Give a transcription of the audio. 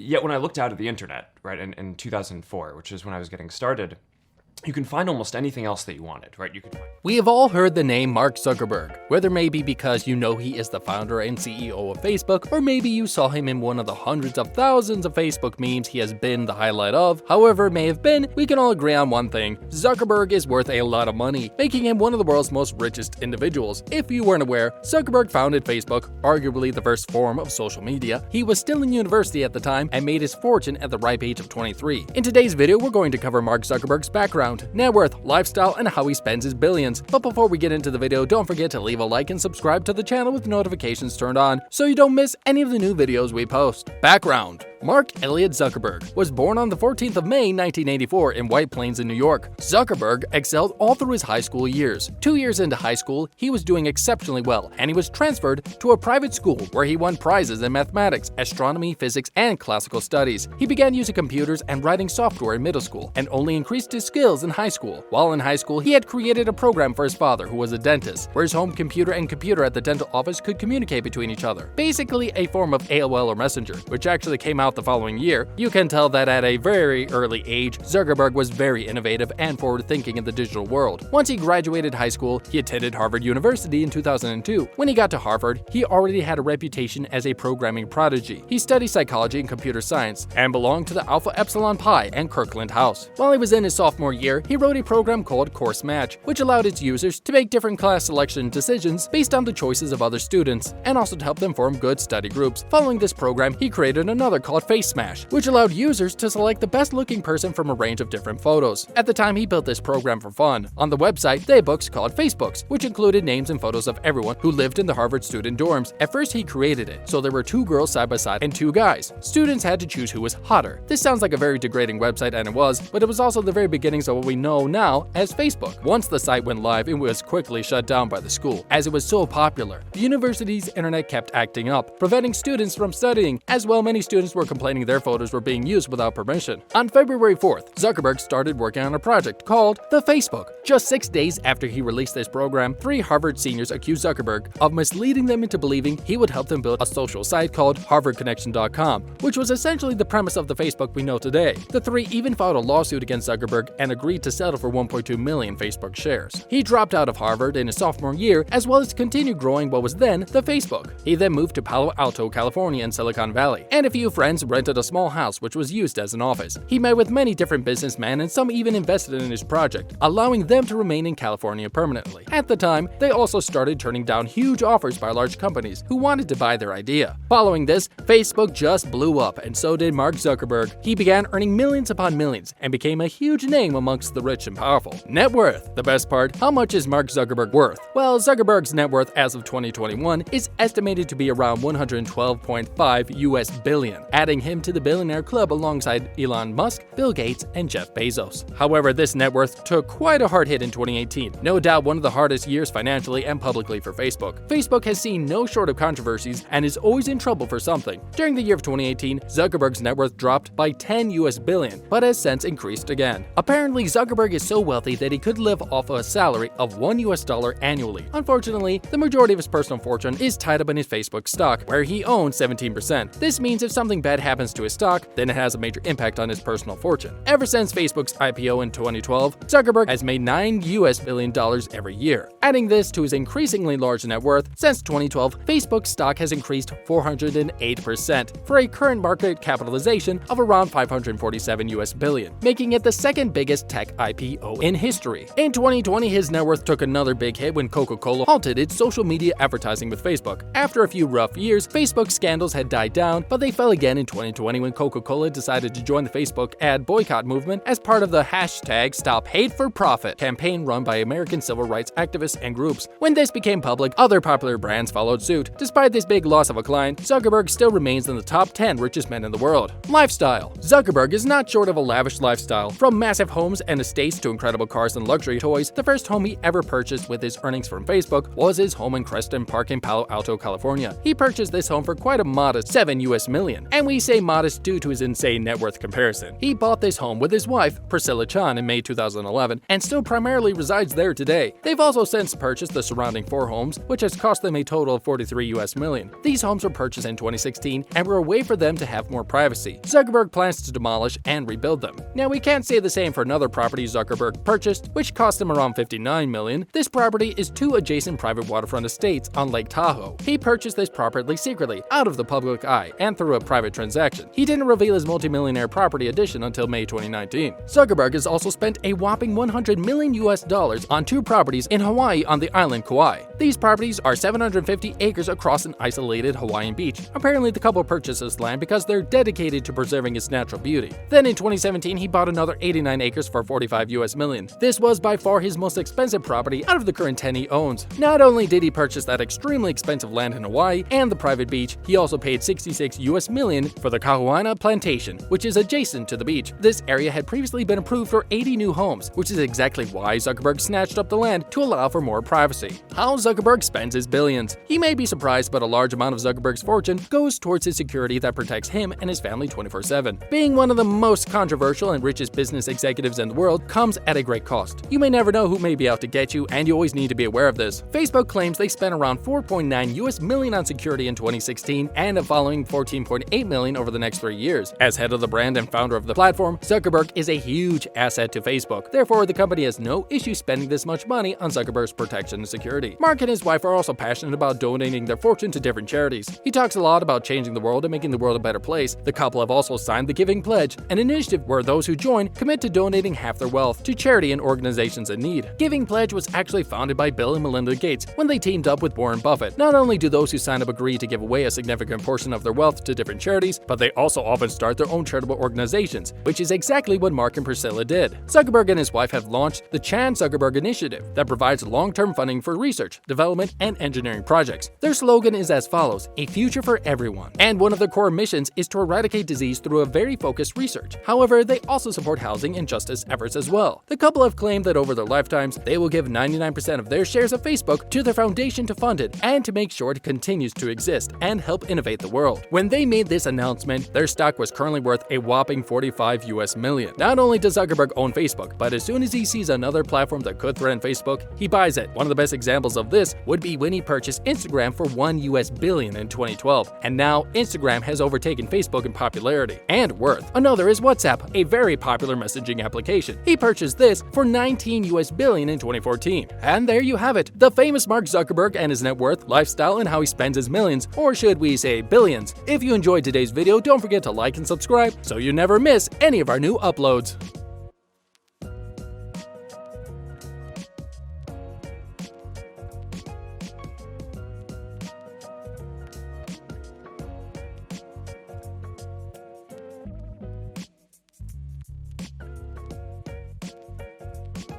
Yet when I looked out at the internet, right, in 2004, which is when I was getting started, you can find almost anything else that you wanted, right? We have all heard the name Mark Zuckerberg, whether maybe because you know he is the founder and CEO of Facebook, or maybe you saw him in one of the hundreds of thousands of Facebook memes he has been the highlight of. However it may have been, we can all agree on one thing: Zuckerberg is worth a lot of money, making him one of the world's most richest individuals. If you weren't aware, Zuckerberg founded Facebook, arguably the first form of social media. He was still in university at the time and made his fortune at the ripe age of 23. In today's video, we're going to cover Mark Zuckerberg's background, net worth, lifestyle, and how he spends his billions. But before we get into the video, don't forget to leave a like and subscribe to the channel with notifications turned on so you don't miss any of the new videos we post. Background: Mark Elliott Zuckerberg was born on the 14th of May 1984 in White Plains in New York. Zuckerberg excelled all through his high school years. 2 years into high school, he was doing exceptionally well, and he was transferred to a private school where he won prizes in mathematics, astronomy, physics, and classical studies. He began using computers and writing software in middle school, and only increased his skills in high school. While in high school, he had created a program for his father, who was a dentist, where his home computer and computer at the dental office could communicate between each other. Basically a form of AOL or Messenger, which actually came out the following year. You can tell that at a very early age, Zuckerberg was very innovative and forward-thinking in the digital world. Once he graduated high school, he attended Harvard University in 2002. When he got to Harvard, he already had a reputation as a programming prodigy. He studied psychology and computer science, and belonged to the Alpha Epsilon Pi and Kirkland House. While he was in his sophomore year, he wrote a program called Course Match, which allowed its users to make different class selection decisions based on the choices of other students, and also to help them form good study groups. Following this program, he created another called Face Smash, which allowed users to select the best looking person from a range of different photos. At the time, he built this program for fun. On the website, they had books called Facebooks, which included names and photos of everyone who lived in the Harvard student dorms. At first, he created it, so there were 2 girls side by side and 2 guys. Students had to choose who was hotter. This sounds like a very degrading website, and it was, but it was also the very beginnings of what we know now as Facebook. Once the site went live, it was quickly shut down by the school, as it was so popular. The university's internet kept acting up, preventing students from studying. As well, many students were complaining their photos were being used without permission. On February 4th, Zuckerberg started working on a project called the Facebook. Just 6 days after he released this program, 3 Harvard seniors accused Zuckerberg of misleading them into believing he would help them build a social site called HarvardConnection.com, which was essentially the premise of the Facebook we know today. The 3 even filed a lawsuit against Zuckerberg and agreed to settle for 1.2 million Facebook shares. He dropped out of Harvard in his sophomore year, as well as continued growing what was then the Facebook. He then moved to Palo Alto, California in Silicon Valley, and a few friends rented a small house which was used as an office. He met with many different businessmen, and some even invested in his project, allowing them to remain in California permanently. At the time, they also started turning down huge offers by large companies who wanted to buy their idea. Following this, Facebook just blew up, and so did Mark Zuckerberg. He began earning millions upon millions and became a huge name amongst the rich and powerful. Net worth. The best part: how much is Mark Zuckerberg worth? Well, Zuckerberg's net worth as of 2021 is estimated to be around 112.5 US billion, adding him to the billionaire club alongside Elon Musk, Bill Gates, and Jeff Bezos. However, this net worth took quite a hard hit in 2018. No doubt one of the hardest years financially and publicly for Facebook. Facebook has seen no short of controversies and is always in trouble for something. During the year of 2018, Zuckerberg's net worth dropped by 10 US billion, but has since increased again. Apparently, Zuckerberg is so wealthy that he could live off a salary of $1 annually. Unfortunately, the majority of his personal fortune is tied up in his Facebook stock, where he owns 17%. This means if something bad happens to his stock, then it has a major impact on his personal fortune. Ever since Facebook's IPO in 2012, Zuckerberg has made $9 billion every year. Adding this to his increasingly large net worth, since 2012, Facebook's stock has increased 408% for a current market capitalization of around $547 billion, making it the second biggest tech IPO in history. In 2020, his net worth took another big hit when Coca-Cola halted its social media advertising with Facebook. After a few rough years, Facebook scandals had died down, but they fell again in 2020 when Coca-Cola decided to join the Facebook ad boycott movement as part of the hashtag Stop Hate for Profit campaign run by American civil rights activists and groups. When this became public, other popular brands followed suit. Despite this big loss of a client, Zuckerberg still remains in the top 10 richest men in the world. Lifestyle. Zuckerberg is not short of a lavish lifestyle. From massive homes and estates to incredible cars and luxury toys, the first home he ever purchased with his earnings from Facebook was his home in Creston Park in Palo Alto, California. He purchased this home for quite a modest $7 million. And and we say modest due to his insane net worth comparison. He bought this home with his wife, Priscilla Chan, in May 2011, and still primarily resides there today. They've also since purchased the surrounding 4 homes, which has cost them a total of $43 million. These homes were purchased in 2016 and were a way for them to have more privacy. Zuckerberg plans to demolish and rebuild them. Now, we can't say the same for another property Zuckerberg purchased, which cost him around $59 million. This property is 2 adjacent private waterfront estates on Lake Tahoe. He purchased this property secretly, out of the public eye, and through a private transaction. He didn't reveal his multimillionaire property addition until May 2019. Zuckerberg has also spent a whopping $100 million on 2 properties in Hawaii on the island Kauai. These properties are 750 acres across an isolated Hawaiian beach. Apparently, the couple purchased this land because they're dedicated to preserving its natural beauty. Then in 2017, he bought another 89 acres for $45 million. This was by far his most expensive property out of the current 10 he owns. Not only did he purchase that extremely expensive land in Hawaii and the private beach, he also paid $66 million for the Kahuana Plantation, which is adjacent to the beach. This area had previously been approved for 80 new homes, which is exactly why Zuckerberg snatched up the land to allow for more privacy. How Zuckerberg spends his billions. You may be surprised, but a large amount of Zuckerberg's fortune goes towards his security that protects him and his family 24/7. Being one of the most controversial and richest business executives in the world comes at a great cost. You may never know who may be out to get you, and you always need to be aware of this. Facebook claims they spent around $4.9 million on security in 2016 and a following $14.8 million over the next 3 years. As head of the brand and founder of the platform, Zuckerberg is a huge asset to Facebook. Therefore, the company has no issue spending this much money on Zuckerberg's protection and security. Mark and his wife are also passionate about donating their fortune to different charities. He talks a lot about changing the world and making the world a better place. The couple have also signed the Giving Pledge, an initiative where those who join commit to donating half their wealth to charity and organizations in need. Giving Pledge was actually founded by Bill and Melinda Gates when they teamed up with Warren Buffett. Not only do those who sign up agree to give away a significant portion of their wealth to different charities, but they also often start their own charitable organizations, which is exactly what Mark and Priscilla did. Zuckerberg and his wife have launched the Chan Zuckerberg Initiative that provides long-term funding for research, development, and engineering projects. Their slogan is as follows: a future for everyone. And one of their core missions is to eradicate disease through a very focused research. However, they also support housing and justice efforts as well. The couple have claimed that over their lifetimes, they will give 99% of their shares of Facebook to their foundation to fund it and to make sure it continues to exist and help innovate the world. When they made this announcement, their stock was currently worth a whopping $45 million. Not only does Zuckerberg own Facebook, but as soon as he sees another platform that could threaten Facebook, he buys it. One of the best examples of this would be when he purchased Instagram for $1 billion in 2012, and now Instagram has overtaken Facebook in popularity and worth. Another is WhatsApp, a very popular messaging application. He purchased this for $19 billion in 2014. And there you have it, the famous Mark Zuckerberg and his net worth, lifestyle, and how he spends his millions, or should we say billions. If you enjoyed today's video, don't forget to like and subscribe so you never miss any of our new uploads.